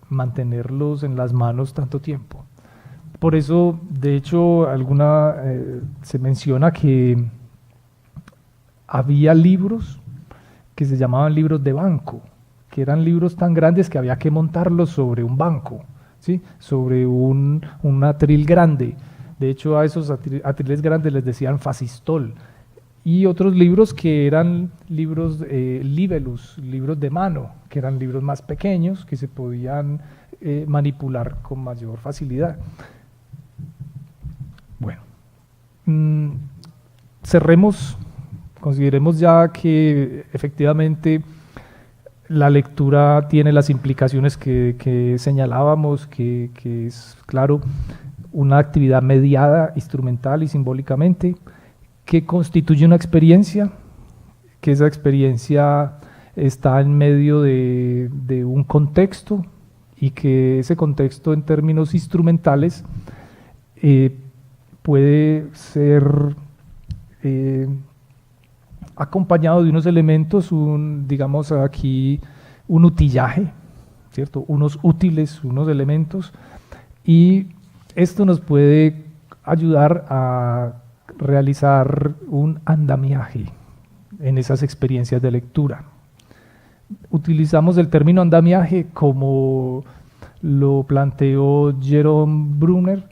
mantenerlos en las manos tanto tiempo. Por eso, de hecho, se menciona que había libros que se llamaban libros de banco, que eran libros tan grandes que había que montarlos sobre un banco, ¿sí? Sobre un atril grande. De hecho, a esos atriles grandes les decían fascistol. Y otros libros que eran libros libellus, libros de mano, que eran libros más pequeños que se podían manipular con mayor facilidad. Bueno, cerremos, consideremos ya que efectivamente la lectura tiene las implicaciones que señalábamos, que es, claro, una actividad mediada instrumental y simbólicamente, que constituye una experiencia, que esa experiencia está en medio de un contexto y que ese contexto en términos instrumentales puede ser acompañado de unos elementos, digamos aquí un utillaje, ¿cierto? Unos útiles, unos elementos, y esto nos puede ayudar a realizar un andamiaje en esas experiencias de lectura. Utilizamos el término andamiaje como lo planteó Jerome Bruner,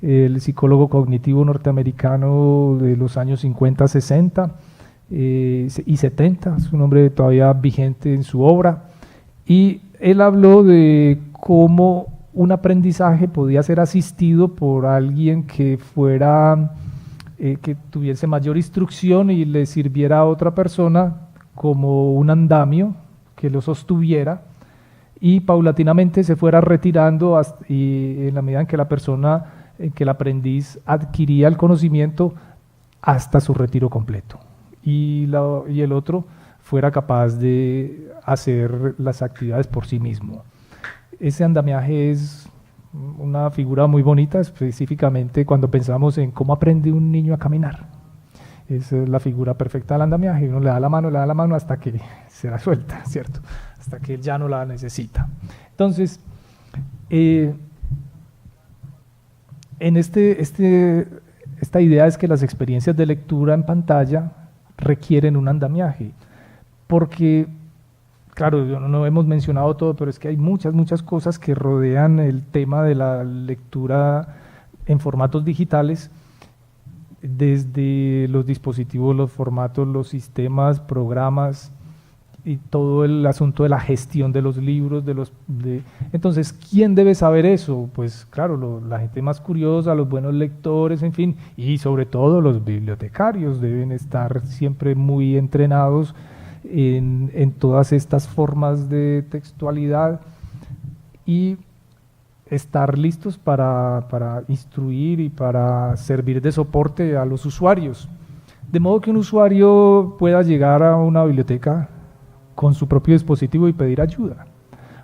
el psicólogo cognitivo norteamericano de los años 50, 60 y 70, es un hombre todavía vigente en su obra, y él habló de cómo un aprendizaje podía ser asistido por alguien que que tuviese mayor instrucción y le sirviera a otra persona como un andamio que lo sostuviera y paulatinamente se fuera retirando y en la medida en que el aprendiz adquiría el conocimiento hasta su retiro completo y el otro fuera capaz de hacer las actividades por sí mismo. Ese andamiaje es una figura muy bonita, específicamente cuando pensamos en cómo aprende un niño a caminar. Esa es la figura perfecta del andamiaje. Uno le da la mano hasta que se la suelta, ¿cierto? Hasta que él ya no la necesita. Entonces, en esta idea es que las experiencias de lectura en pantalla requieren un andamiaje, porque claro, no hemos mencionado todo, pero es que hay muchas cosas que rodean el tema de la lectura en formatos digitales, desde los dispositivos, los formatos, los sistemas, programas y todo el asunto de la gestión de los libros. Entonces, ¿quién debe saber eso? Pues claro, la gente más curiosa, los buenos lectores, en fin, y sobre todo los bibliotecarios deben estar siempre muy entrenados en todas estas formas de textualidad y estar listos para instruir y para servir de soporte a los usuarios, de modo que un usuario pueda llegar a una biblioteca con su propio dispositivo y pedir ayuda,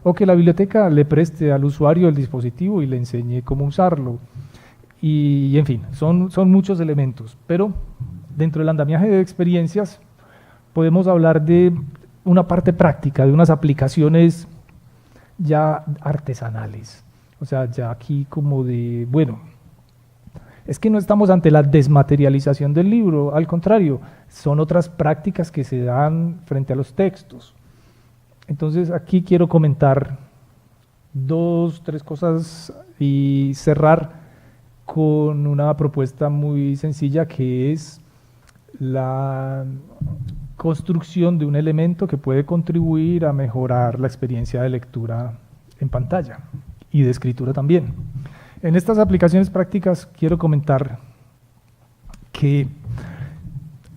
o que la biblioteca le preste al usuario el dispositivo y le enseñe cómo usarlo, y en fin, son muchos elementos, pero dentro del andamiaje de experiencias podemos hablar de una parte práctica, de unas aplicaciones ya artesanales. O sea, ya aquí como de, bueno, es que no estamos ante la desmaterialización del libro, al contrario, son otras prácticas que se dan frente a los textos. Entonces aquí quiero comentar 2, 3 cosas y cerrar con una propuesta muy sencilla que es la construcción de un elemento que puede contribuir a mejorar la experiencia de lectura en pantalla y de escritura también. En estas aplicaciones prácticas quiero comentar que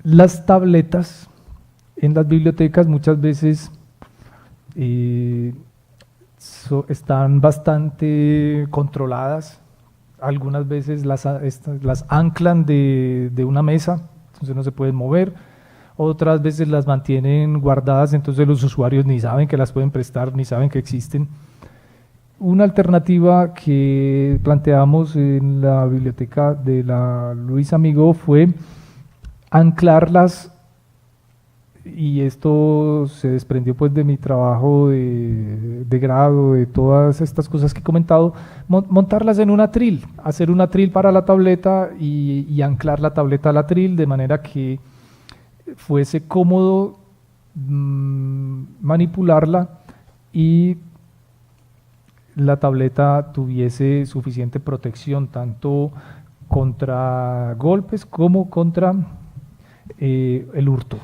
las tabletas en las bibliotecas muchas veces están bastante controladas, algunas veces las anclan de una mesa, entonces no se pueden mover, otras veces las mantienen guardadas, entonces los usuarios ni saben que las pueden prestar, ni saben que existen. Una alternativa que planteamos en la biblioteca de la Luis Amigo fue anclarlas y esto se desprendió pues de mi trabajo de grado, de todas estas cosas que he comentado, montarlas en un atril, hacer un atril para la tableta y anclar la tableta al atril de manera que fuese cómodo manipularla y la tableta tuviese suficiente protección tanto contra golpes como contra el hurto.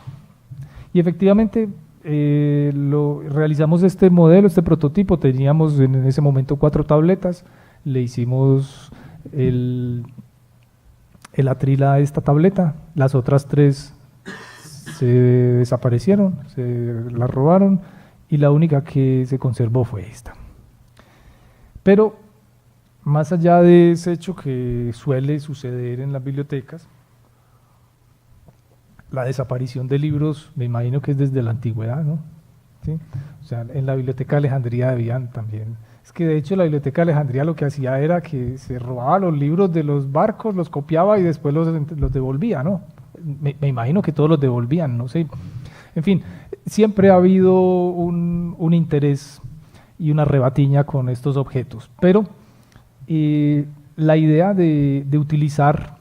Y efectivamente realizamos este modelo, este prototipo. Teníamos en ese momento 4 tabletas, le hicimos el atril a esta tableta, las otras 3 se desaparecieron, se las robaron y la única que se conservó fue esta. Pero más allá de ese hecho que suele suceder en las bibliotecas, la desaparición de libros, me imagino que es desde la antigüedad, ¿no? ¿Sí? O sea, en la Biblioteca de Alejandría debían también. Es que de hecho la Biblioteca de Alejandría lo que hacía era que se robaba los libros de los barcos, los copiaba y después los devolvía, ¿no? Me imagino que todos los devolvían, no sé. En fin, siempre ha habido un interés y una rebatiña con estos objetos, pero la idea de utilizar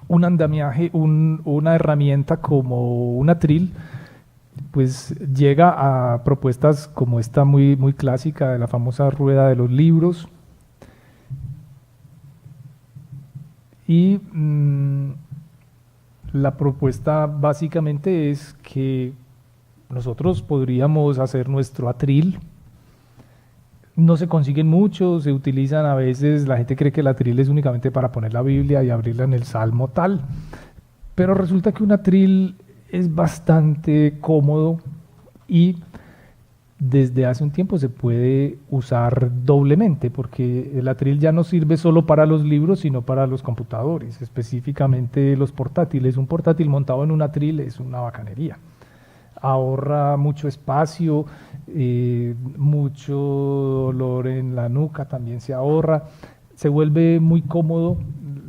un andamiaje, una herramienta como un atril, pues llega a propuestas como esta muy, muy clásica de la famosa rueda de los libros. Y la propuesta básicamente es que nosotros podríamos hacer nuestro atril. No se consiguen muchos, se utilizan a veces, la gente cree que el atril es únicamente para poner la Biblia y abrirla en el Salmo tal, pero resulta que un atril es bastante cómodo y desde hace un tiempo se puede usar doblemente, porque el atril ya no sirve solo para los libros, sino para los computadores, específicamente los portátiles. Un portátil montado en un atril es una bacanería. Ahorra mucho espacio, mucho dolor en la nuca también se ahorra, se vuelve muy cómodo,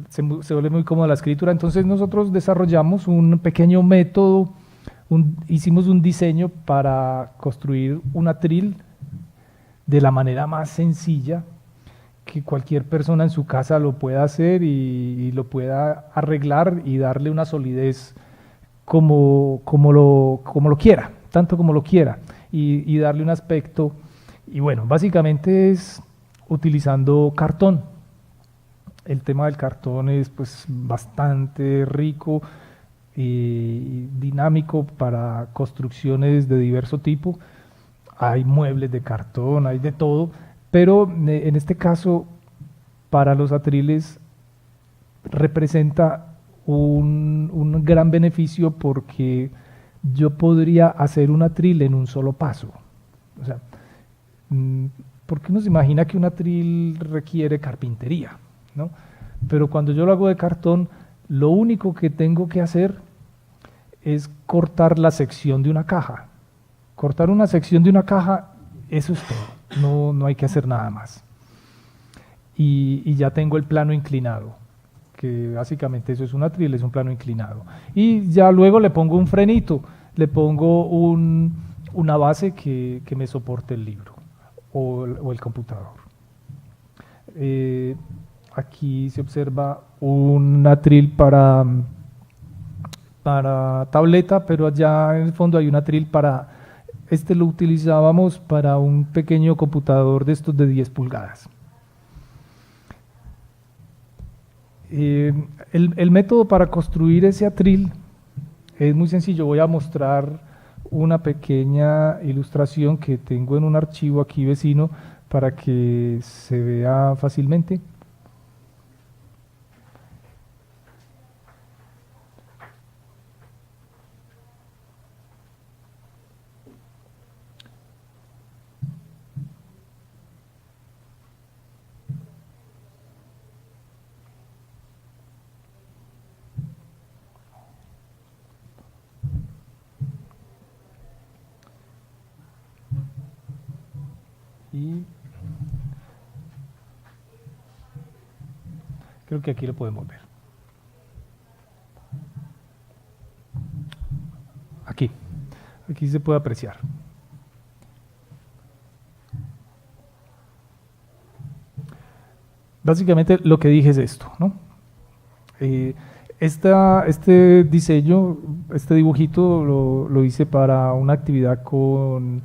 se vuelve muy cómoda la escritura. Entonces nosotros desarrollamos un pequeño método, hicimos un diseño para construir un atril de la manera más sencilla, que cualquier persona en su casa lo pueda hacer y lo pueda arreglar y darle una solidez como lo quiera, tanto como lo quiera, y darle un aspecto. Y bueno, básicamente es utilizando cartón. El tema del cartón es pues bastante rico y dinámico para construcciones de diverso tipo. Hay muebles de cartón, hay de todo, pero en este caso para los atriles representa un gran beneficio porque yo podría hacer un atril en un solo paso. O sea, porque uno se imagina que un atril requiere carpintería, ¿no? Pero cuando yo lo hago de cartón, lo único que tengo que hacer es cortar la sección de una caja. Cortar una sección de una caja, eso es todo, no hay que hacer nada más. Y ya tengo el plano inclinado, que básicamente eso es un atril, es un plano inclinado. Y ya luego le pongo un frenito, le pongo una base que me soporte el libro o el computador. Aquí se observa un atril para tableta, pero allá en el fondo hay un atril para, este lo utilizábamos para un pequeño computador de estos de 10 pulgadas. El método para construir ese atril es muy sencillo. Voy a mostrar una pequeña ilustración que tengo en un archivo aquí vecino para que se vea fácilmente. Y creo que aquí lo podemos ver. Aquí. Aquí se puede apreciar. Básicamente lo que dije es esto, ¿no? Este diseño, este dibujito lo hice para una actividad con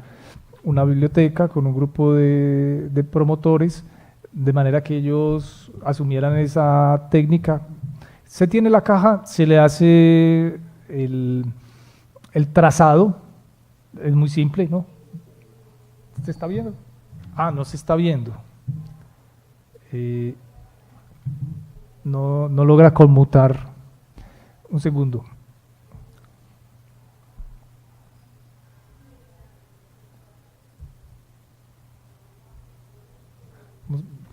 una biblioteca, con un grupo de promotores, de manera que ellos asumieran esa técnica. Se tiene la caja, se le hace el trazado, es muy simple, ¿no? ¿Se está viendo? Ah, no se está viendo. No logra conmutar. Un segundo.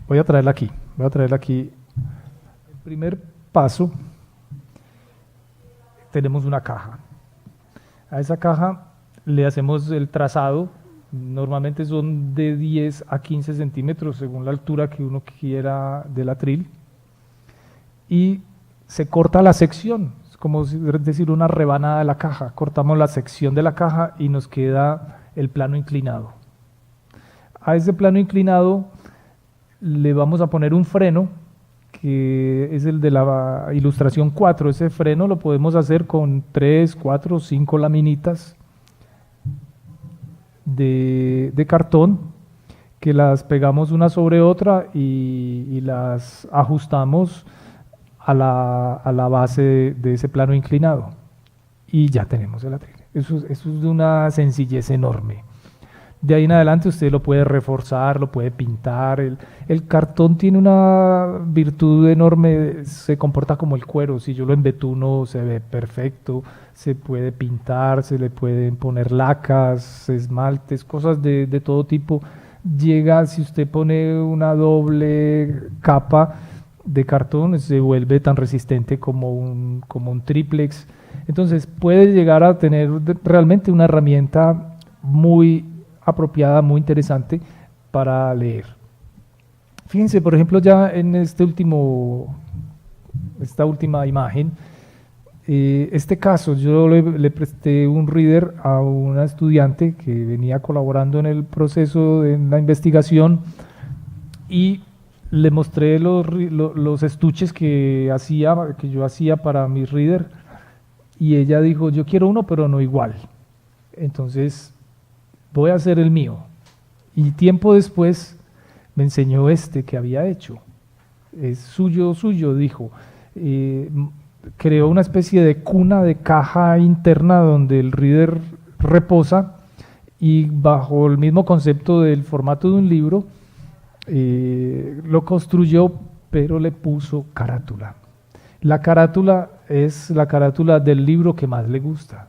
Voy a traerla aquí. Voy a traerla aquí. El primer paso, tenemos una caja. A esa caja le hacemos el trazado. Normalmente son de 10 a 15 centímetros según la altura que uno quiera del atril. Y se corta la sección, es como decir una rebanada de la caja. Cortamos la sección de la caja y nos queda el plano inclinado. A ese plano inclinado le vamos a poner un freno, que es el de la ilustración 4. Ese freno lo podemos hacer con 3, 4, 5 laminitas de cartón, que las pegamos una sobre otra y las ajustamos a la base de ese plano inclinado. Y ya tenemos el atril. Eso es de una sencillez enorme. De ahí en adelante usted lo puede reforzar, lo puede pintar. El cartón tiene una virtud enorme, se comporta como el cuero. Si yo lo embetuno se ve perfecto, se puede pintar, se le pueden poner lacas, esmaltes, cosas de todo tipo. Llega, si usted pone una doble capa de cartón, se vuelve tan resistente como un triplex. Entonces puede llegar a tener realmente una herramienta muy apropiada, muy interesante para leer. Fíjense, por ejemplo, ya en esta última imagen, este caso, yo le presté un reader a una estudiante que venía colaborando en el proceso de la investigación y le mostré los estuches que yo hacía para mi reader, y ella dijo, yo quiero uno pero no igual. Entonces voy a hacer el mío. Y tiempo después me enseñó este que había hecho. Es suyo, dijo. Creó una especie de cuna, de caja interna donde el reader reposa, y bajo el mismo concepto del formato de un libro, lo construyó, pero le puso carátula. La carátula es la carátula del libro que más le gusta.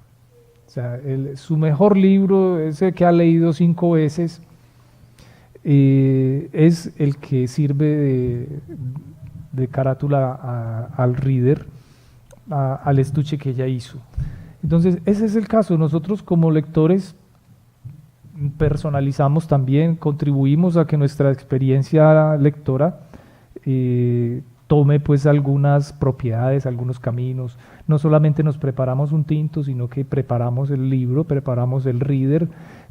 O sea, su mejor libro, ese que ha leído 5 veces, es el que sirve de carátula al reader, al estuche que ella hizo. Entonces, ese es el caso. Nosotros como lectores personalizamos también, contribuimos a que nuestra experiencia lectora tome pues algunas propiedades, algunos caminos. No solamente nos preparamos un tinto, sino que preparamos el libro, preparamos el reader,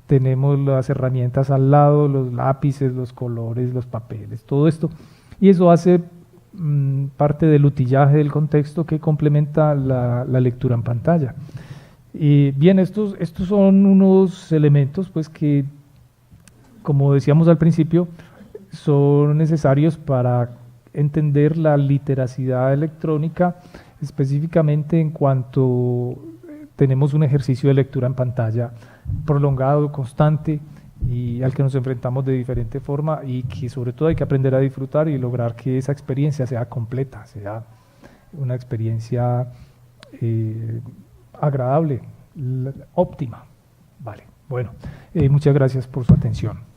tenemos las herramientas al lado, los lápices, los colores, los papeles, todo esto. Y eso hace parte del utillaje del contexto que complementa la lectura en pantalla. Y bien, estos son unos elementos pues que, como decíamos al principio, son necesarios para entender la literacidad electrónica, específicamente en cuanto tenemos un ejercicio de lectura en pantalla prolongado, constante, y al que nos enfrentamos de diferente forma, y que sobre todo hay que aprender a disfrutar y lograr que esa experiencia sea completa, sea una experiencia agradable, óptima. Vale, bueno, muchas gracias por su atención.